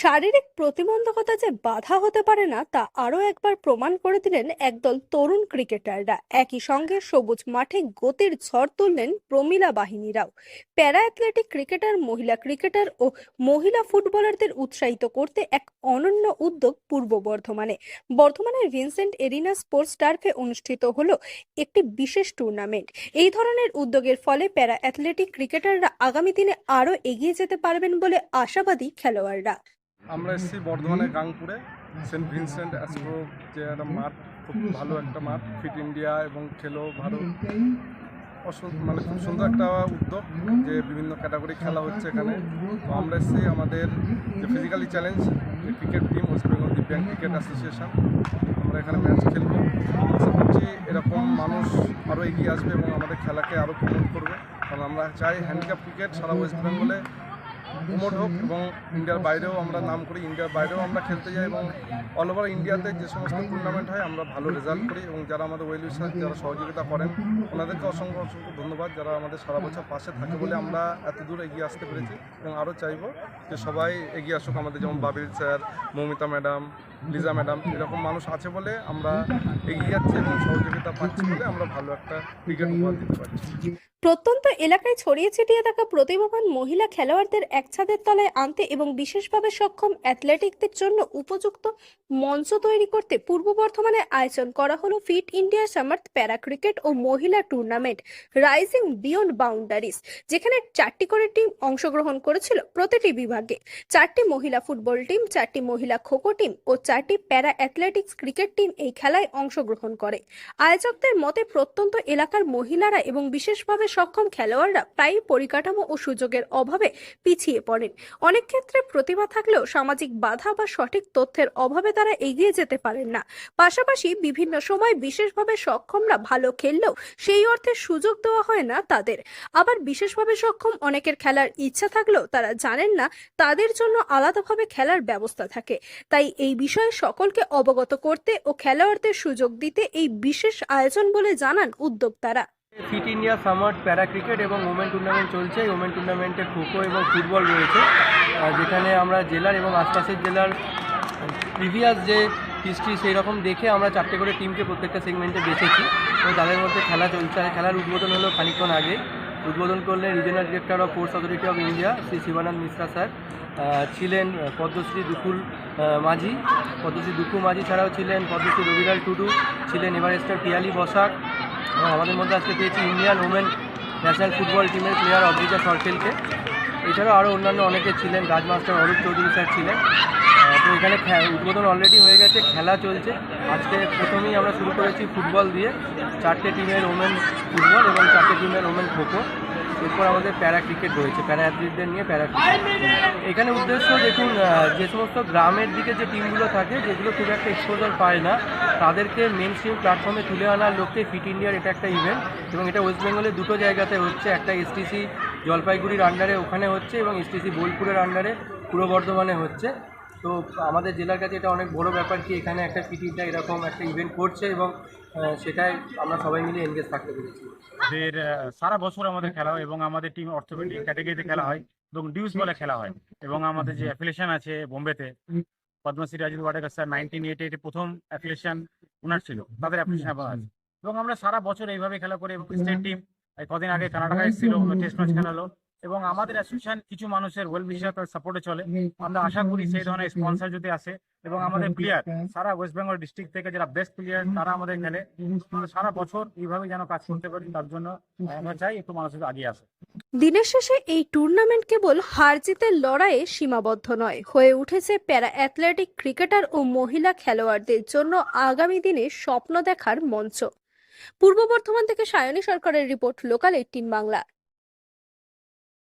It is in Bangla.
শারীরিক প্রতিবন্ধকতা যে বাধা হতে পারে না তা আরো একবার প্রমাণ করে দিলেন একদল তরুণ ক্রিকেটাররা। একই সঙ্গে সবুজ মাঠে গতির ঝড় তুললেন প্রমিলা বাহিনীরাও। প্যারা অ্যাথলেটিক ক্রিকেটার, মহিলা ক্রিকেটার ও মহিলা ফুটবলারদের উৎসাহিত করতে এক অনন্য উদ্যোগ পূর্ব বর্ধমানের ভিনসেন্ট এরিনা স্পোর্টস টার্ফে অনুষ্ঠিত হলো একটি বিশেষ টুর্নামেন্ট। এই ধরনের উদ্যোগের ফলে প্যারা অ্যাথলেটিক ক্রিকেটাররা আগামী দিনে আরো এগিয়ে যেতে পারবেন বলে আশাবাদী খেলোয়াড়রা। আমরা এসেছি বর্ধমানের গাংপুরে সেন্ট ভিনসেন্ট অ্যাস্ট্রো, যে একটা মাঠ, খুব ভালো একটা মাঠ, ফিট ইন্ডিয়া এবং খেলো ভারত, মানে খুব সুন্দর একটা উদ্যোগ, যে বিভিন্ন ক্যাটাগরি খেলা হচ্ছে এখানে। তো আমরা এসেছি আমাদের যে ফিজিক্যালি চ্যালেঞ্জ যে ক্রিকেট টিম, ওয়েস্ট বেঙ্গল দিব্যাঙ্গ ক্রিকেট অ্যাসোসিয়েশন, আমরা এখানে ম্যাচ খেলবো। আশা করছি এরকম মানুষ আরও এগিয়ে আসবে এবং আমাদের খেলাকে আরও প্রমোট করবে, কারণ আমরা চাই হ্যান্ডিক্যাপ ক্রিকেট সারা ওয়েস্ট বেঙ্গলে প্রমোট হোক এবং ইন্ডিয়ার বাইরেও আমরা নাম করি, ইন্ডিয়ার বাইরেও আমরা খেলতে যাই এবং অল ওভার ইন্ডিয়াতে যে সমস্ত টুর্নামেন্ট হয় আমরা ভালো রেজাল্ট করি। এবং যারা আমাদের ওয়েল উইশার, যারা সহযোগিতা করেন, ওনাদেরকে অসংখ্য অসংখ্য ধন্যবাদ, যারা আমাদের সারা বছর পাশে থাকে বলে আমরা এত দূর এগিয়ে আসতে পেরেছি। এবং আরও চাইবো যে সবাই এগিয়ে আসুক, আমাদের যেমন Babil sir, Moumita madam, Liza madam, এরকম মানুষ আছে বলে আমরা এগিয়ে যাচ্ছি এবং সহযোগিতা পাচ্ছি বলে আমরা ভালো একটা ক্রিকেট উপহার দিতে পারছি। প্রত্যন্ত এলাকায় ছড়িয়ে ছিটিয়ে থাকা প্রতিভাবান মহিলা খেলোয়াড়দের এক ছাদের তলায় আনতে এবং বিশেষভাবে সক্ষম অ্যাথলেটিকদের জন্য উপযুক্ত মঞ্চ তৈরি করতে পূর্ব বর্ধমানে আয়োজন করা হলো ফিট ইন্ডিয়া সামার্থ প্যারা ক্রিকেট ও মহিলা টুর্নামেন্ট রাইজিং বিয়ন্ড বাউন্ডারিজ, যেখানে 4টি করে টিম অংশগ্রহণ করেছিল প্রতিটি বিভাগে। 4টি মহিলা ফুটবল টিম, 4টি মহিলা খোখো টিম ও 4টি প্যারা অ্যাথলেটিক্স ক্রিকেট টিম এই খেলায় অংশগ্রহণ করে। আয়োজকদের মতে প্রত্যন্ত এলাকার মহিলারা এবং বিশেষভাবে সক্ষম খেলোয়াড়রা প্রায় পরিকাঠামো ও সুযোগের অভাবে পিছিয়ে পড়েন। অনেক ক্ষেত্রে প্রতিভা থাকলেও সামাজিক বাধা বা সঠিক তথ্যের অভাবে তারা এগিয়ে যেতে পারেন না। পাশাপাশি বিভিন্ন সময় বিশেষভাবে সক্ষমরা ভালো খেললেও সেই অর্থে সুযোগ দেওয়া হয় না তাদের। আবার বিশেষভাবে সক্ষম অনেকের খেলার ইচ্ছা থাকলেও তারা জানেন না তাদের জন্য আলাদাভাবে খেলার ব্যবস্থা থাকে। তাই এই বিষয়ে সকলকে অবগত করতে ও খেলোয়াড়দের সুযোগ দিতে এই বিশেষ আয়োজন বলে জানান উদ্যোক্তারা। ফিট ইন্ডিয়া সামার প্যারা ক্রিকেট এবং ওমেন টুর্নামেন্ট চলছে। এই ওমেন টুর্নামেন্টে খোখো এবং ফুটবল রয়েছে, যেখানে আমরা জেলার এবং আশপাশের জেলার প্রিভিয়াস যে হিস্ট্রি সেই রকম দেখে আমরা 4টে করে টিমকে প্রত্যেকটা সেগমেন্টে বেছেছি এবং তাদের মধ্যে খেলা চলছে। খেলার উদ্বোধন হলো খানিকক্ষণ আগে। উদ্বোধন করলেন regional director of sports authority of India Shri Shivananda Mishra sir. ছিলেন পদ্মশ্রী দুকুল মাঝি ছাড়াও ছিলেন পদ্মশ্রী রবিলাল টুডু, ছিলেন এভারেস্টার পিয়ালি বসাক। আমাদের মধ্যে আজকে পেয়েছি ইন্ডিয়ান ওমেন ন্যাশনাল ফুটবল টিমের প্লেয়ার অদ্রিজা সরকেলকে। এছাড়াও আরও অন্যান্য অনেকে ছিলেন, রাজমাস্টার অরূপ চৌধুরী স্যার ছিলেন। তো এখানে উদ্বোধন অলরেডি হয়ে গেছে, খেলা চলছে। আজকে প্রথমেই আমরা শুরু করেছি ফুটবল দিয়ে, 4টে টিমের ওমেন ফুটবল এবং 4টে টিমের ওমেন খোখো। এরপর আমাদের প্যারা ক্রিকেট রয়েছে, প্যারা অ্যাথলিটদের নিয়ে প্যারা ক্রিকেট। এখানে উদ্দেশ্য দেখুন, যে সমস্ত গ্রামের দিকে যে টিমগুলো থাকে, যেগুলো খুব একটা এক্সপোজার পায় না, তাদেরকে মেন স্ট্রিম প্ল্যাটফর্মে তুলে আনার লক্ষ্যে ফিট ইন্ডিয়ার এটা একটা ইভেন্ট। এবং এটা ওয়েস্ট বেঙ্গলের দুটো জায়গাতে হচ্ছে, একটা এসটিসি জলপাইগুড়ির আন্ডারে ওখানে হচ্ছে এবং এসটিসি বোলপুরের আন্ডারে পূর্ব বর্ধমানে হচ্ছে। তো আমাদের জেলার কাছে এটা অনেক বড় ব্যাপার কি এখানে একটা ফিট ইন্ডিয়া এরকম একটা ইভেন্ট করছে এবং সেটাই আমরা সবাই মিলে এনগেজ থাকতে পেরেছি। সারা বছর আমাদের খেলা হয় এবং আমাদের টিম অর্থোপেডিক ক্যাটাগরিতে খেলা হয় এবং ডিউস বলে খেলা হয়। এবং আমাদের যে অ্যাফিলিয়েশন আছে বোম্বেতে, পদ্মশ্রী রাজীব ওয়াডেকার স্যার 1988 প্রথম অ্যাফিলিয়েশন ওনার ছিল, তাদের অ্যাফিলিয়েশন আছে। এবং আমরা সারা বছর এইভাবে খেলা করি। এবং স্টেট টিম কদিন আগে কানাডা এসেছিল, টেস্ট ম্যাচ খেলালো। এবং আমাদের অ্যাসোসিয়েশন কিছু মানুষের ওয়েল উইশার সাপোর্টে চলে। আমরা আশা করি সেই ধরনের স্পন্সর যদি আসে এবং আমাদের প্লেয়ার সারা ওয়েস্ট বেঙ্গল ডিস্ট্রিক্ট থেকে যারা বেস্ট প্লেয়ার তারা আমাদের খেলে, সারা বছর এইভাবে যেন কাজ করতে পারি, তার জন্য আমরা চাই একটু মানুষের আগিয়ে আসে। দিনের শেষে এই টুর্নামেন্ট কেবল হার জিতের লড়াইয়ে সীমাবদ্ধ নয়, হয়ে উঠেছে প্যারা অ্যাথলেটিক ক্রিকেটার ও মহিলা খেলোয়াড়দের জন্য আগামী দিনে স্বপ্ন দেখার মঞ্চ। পূর্ব বর্ধমান থেকে সায়নী সরকারের রিপোর্ট, লোকাল 18 বাংলা।